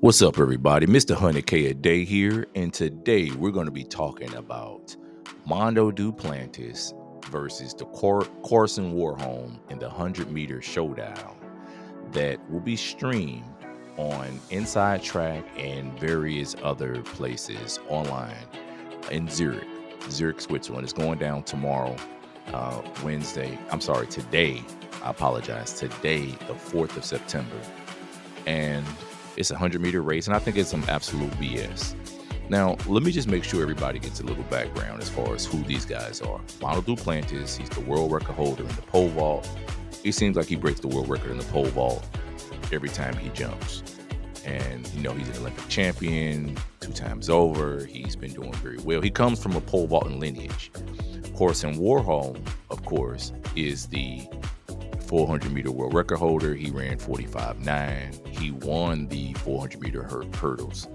What's up, everybody? Mr. 100K a day here, and today we're going to be talking about Mondo Duplantis versus the KarsTen Warholm in the 100-meter showdown that will be streamed on Inside Track and various other places online in Zurich, Switzerland. It's going down tomorrow, Wednesday. I'm sorry, today. I apologize. Today, the 4th of September. And it's a 100-meter race, and I think it's some absolute BS. Now, let me just make sure everybody gets a little background as far as who these guys are. Mondo Duplantis, he's the world record holder in the pole vault. It seems like he breaks the world record in the pole vault every time he jumps. And, he's an Olympic champion 2 times over. He's been doing very well. He comes from a pole vaulting lineage. KarsTen Warholm, of course, is the 400-meter world record holder. He ran 45.9. He won the 400-meter hurdles.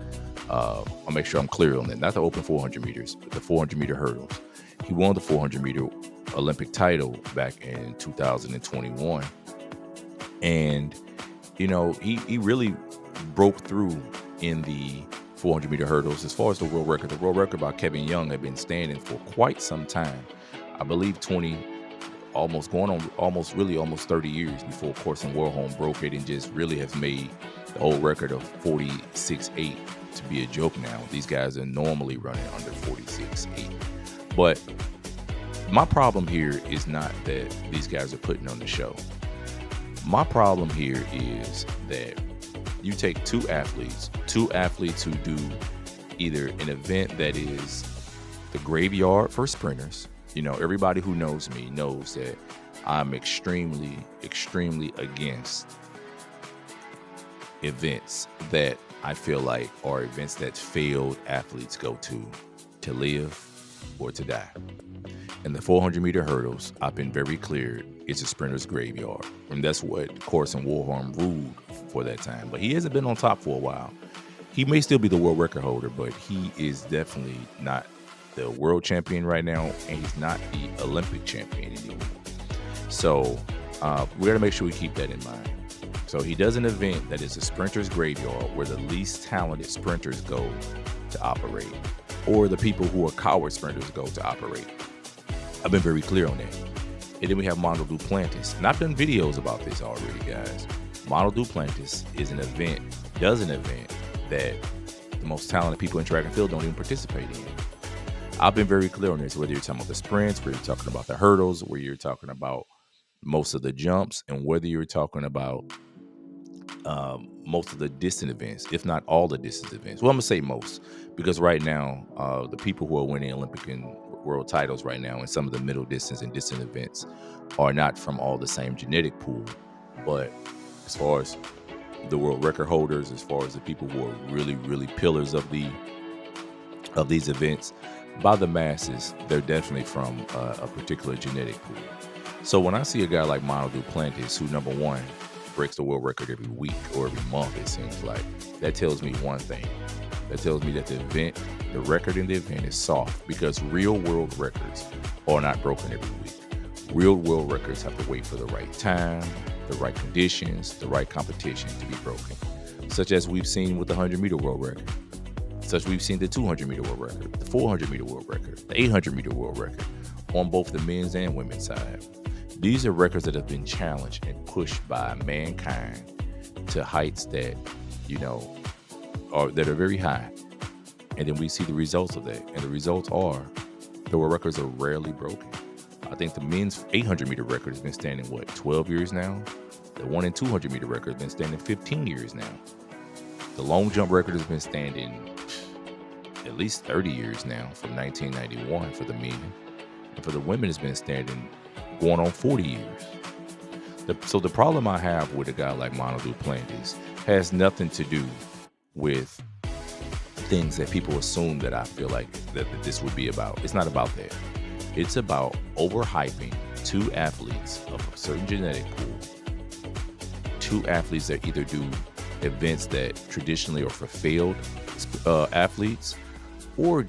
I'll make sure I'm clear on that. Not the open 400 meters, but the 400-meter hurdles. He won the 400-meter Olympic title back in 2021. And, he really broke through in the 400-meter hurdles. As far as the world record by Kevin Young had been standing for quite some time. I believe almost 30 years before KarsTen Warholm broke it and just really has made the old record of 46.8 to be a joke now. These guys are normally running under 46.8. But my problem here is not that these guys are putting on the show. My problem here is that you take two athletes who do either an event that is the graveyard for sprinters. Everybody who knows me knows that I'm extremely, extremely against events that I feel like are events that failed athletes go to live or to die. And the 400-meter hurdles, I've been very clear, it's a sprinter's graveyard. And that's what KarsTen Warholm ruled for that time. But he hasn't been on top for a while. He may still be the world record holder, but he is definitely not the world champion right now, and he's not the Olympic champion anymore. So we're going to make sure we keep that in mind. So he does an event that is a sprinter's graveyard where the least talented sprinters go to operate, or the people who are coward sprinters go to operate. I've been very clear on that. And then we have Mondo Duplantis. And I've done videos about this already, guys. Mondo Duplantis does an event that the most talented people in track and field don't even participate in. I've been very clear on this, whether you're talking about the sprints, whether you're talking about the hurdles, whether you're talking about most of the jumps, and whether you're talking about most of the distant events, if not all the distance events. Well, I'm going to say most, because right now, the people who are winning Olympic and world titles right now in some of the middle distance and distant events are not from all the same genetic pool. But as far as the world record holders, as far as the people who are really, really pillars of these events, by the masses, they're definitely from a particular genetic pool. So when I see a guy like Mondo Duplantis, who, number one, breaks the world record every week or every month, it seems like, that tells me one thing. That tells me that the record in the event is soft, because real world records are not broken every week. Real world records have to wait for the right time, the right conditions, the right competition to be broken, such as we've seen with the 100-meter world record. Such we've seen the 200-meter world record, the 400-meter world record, the 800-meter world record on both the men's and women's side. These are records that have been challenged and pushed by mankind to heights that, are very high. And then we see the results of that. And the results are the world records are rarely broken. I think the men's 800-meter record has been standing, 12 years now? The 1 and 200-meter record has been standing 15 years now. The long jump record has been standing at least 30 years now, from 1991 for the men. And for the women, it's been standing going on 40 years. So the problem I have with a guy like Mondo Duplantis has nothing to do with things that people assume that I feel like that this would be about. It's not about that. It's about overhyping two athletes of a certain genetic pool. Two athletes that either do events that traditionally are for failed athletes, or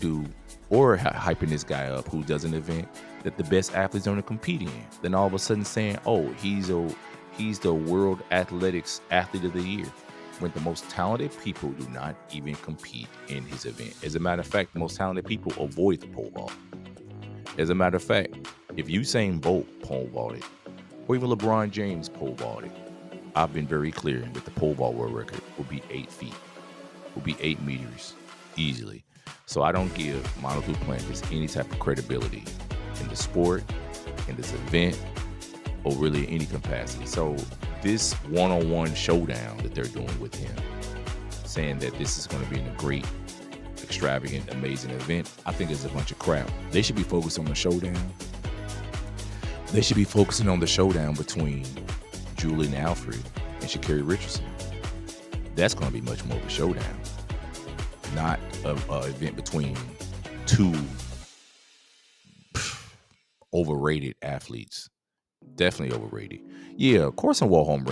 hyping this guy up who does an event that the best athletes are competing in. Then all of a sudden saying, oh, he's the world athletics athlete of the year. when the most talented people do not even compete in his event. As a matter of fact, the most talented people avoid the pole vault. As a matter of fact, if Usain Bolt pole vaulted, or even LeBron James pole vaulted, I've been very clear that the pole vault world record will be 8 feet, will be 8 meters easily. So I don't give Mondo Duplantis any type of credibility in the sport, in this event, or really any capacity. So this one-on-one showdown that they're doing with him, saying that this is going to be a great, extravagant, amazing event, I think is a bunch of crap. They should be focused on the showdown. They should be focusing on the showdown between Julian Alfred and Sha'Carri Richardson. That's going to be much more of a showdown, not an event between two overrated athletes. Definitely overrated. Yeah, KarsTen Warholm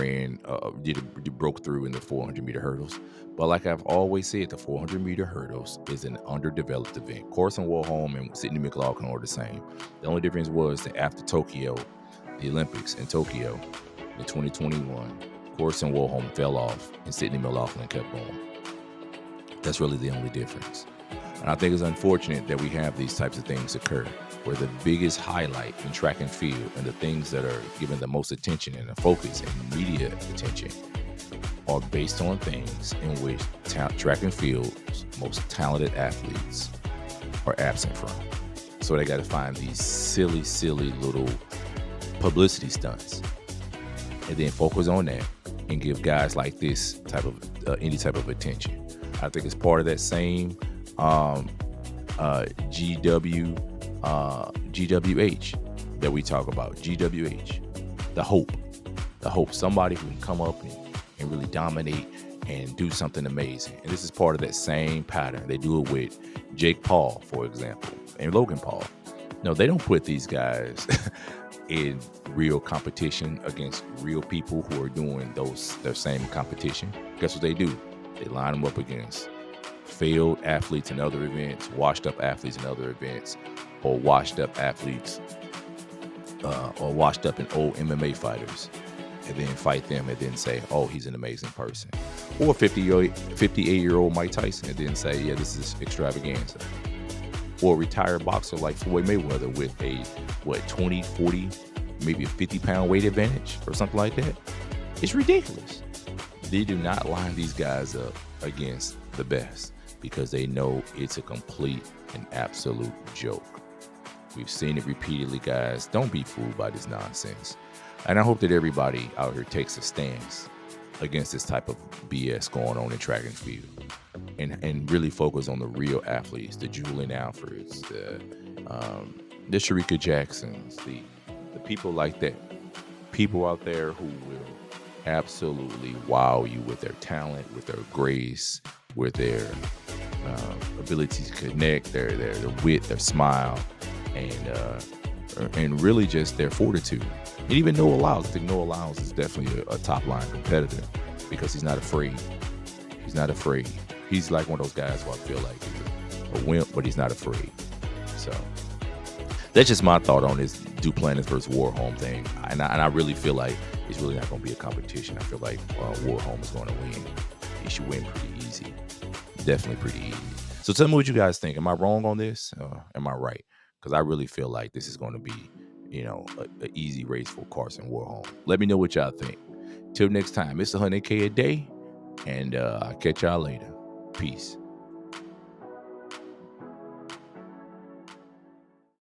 broke through in the 400-meter hurdles. But like I've always said, the 400-meter hurdles is an underdeveloped event. KarsTen Warholm and Sydney McLaughlin are the same. The only difference was that after Tokyo, the Olympics in Tokyo in 2021, KarsTen Warholm fell off and Sydney McLaughlin kept going. That's really the only difference. And I think it's unfortunate that we have these types of things occur, where the biggest highlight in track and field and the things that are given the most attention and the focus and media attention are based on things in which track and field's most talented athletes are absent from. So they got to find these silly little publicity stunts and then focus on that and give guys like this type of any type of attention. I think it's part of that same GWH that we talk about. GWH, the hope, somebody who can come up and really dominate and do something amazing. And this is part of that same pattern. They do it with Jake Paul, for example, and Logan Paul. No, they don't put these guys in real competition against real people who are doing their same competition. Guess what they do? They line them up against failed athletes in other events, washed up athletes in other events, or washed up athletes or washed up in old MMA fighters, and then fight them and then say, oh, he's an amazing person. Or 58-year-old Mike Tyson and then say, yeah, this is extravaganza. Or a retired boxer like Floyd Mayweather with a 20, 40, maybe a 50-pound weight advantage or something like that. It's ridiculous. They do not line these guys up against the best because they know it's a complete and absolute joke. We've seen it repeatedly, guys. Don't be fooled by this nonsense. And I hope that everybody out here takes a stance against this type of BS going on in track and field and really focus on the real athletes, the Julian Alfreds, the Sharika Jacksons, the people like that. People out there who will absolutely wow you with their talent, with their grace, with their ability to connect, their wit, their smile, and really just their fortitude. And even Noah Lyles. I think Noah Lyles is definitely a top line competitor because he's not afraid. He's not afraid. He's like one of those guys who I feel like he's a wimp, but he's not afraid. So that's just my thought on this Duplantis versus Warholm thing. And I really feel like it's really not going to be a competition. I feel like Warholm is going to win. He should win pretty easy. Definitely pretty easy. So tell me what you guys think. Am I wrong on this? Am I right? Because I really feel like this is going to be, an easy race for KarsTen Warholm. Let me know what y'all think. Till next time, it's 100K a day, and I'll catch y'all later. Peace.